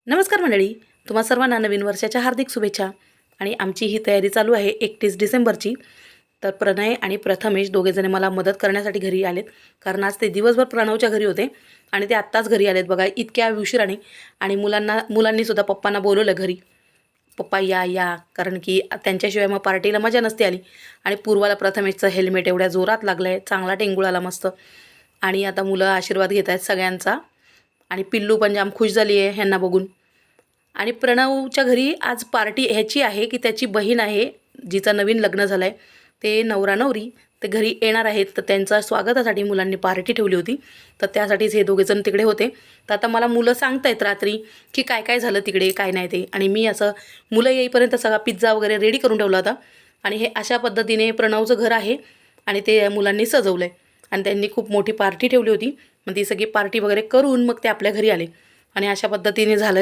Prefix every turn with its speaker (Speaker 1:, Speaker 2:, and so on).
Speaker 1: नमस्कार मंडळी, तुम्हा सर्वांना नवीन वर्षाच्या हार्दिक शुभेच्छा. आणि आमची ही तयारी चालू आहे 31 डिसेंबरची. तर प्रणय आणि प्रथमेश दोघेजण मला मदत करण्यासाठी घरी आलेत, कारण आज ते दिवसभर प्रणवच्या घरी होते आणि ते आत्ताच घरी आलेत बघा, इतक्या उशिराने. आणि मुलांनीसुद्धा पप्पांना बोलवलं घरी. पप्पा या या, कारण की त्यांच्याशिवाय मग पार्टीला मजा नसते आली. आणि पूर्वाला प्रथमेशचं हेल्मेट एवढ्या जोरात लागलं आहे, चांगला टेंगुळाला मस्त. आणि आता मुलं आशीर्वाद घेत आहेत सगळ्यांचा. आणि पिल्लू पण जाम खुश झाली आहे ह्यांना बघून. आणि प्रणवच्या घरी आज पार्टी ह्याची आहे की त्याची बहीण आहे जिचं नवीन लग्न झालं आहे, ते नवरा नवरी ते घरी येणार आहेत. तर त्यांच्या स्वागतासाठी मुलांनी पार्टी ठेवली होती, तर त्यासाठीच हे दोघेजण तिकडे होते. तर आता मला मुलं सांगतायत रात्री की काय काय झालं तिकडे, काय नाही ते. आणि मी असं मुलं येईपर्यंत सगळा पिझ्झा वगैरे रेडी करून ठेवला होता. आणि हे अशा पद्धतीने प्रणवचं घर आहे आणि ते मुलांनी सजवलं आहे. आणि त्यांनी खूप मोठी पार्टी ठेवली होती. मग ती सगळी पार्टी वगैरे करून मग ते आपल्या घरी आले. आणि अशा पद्धतीने झालं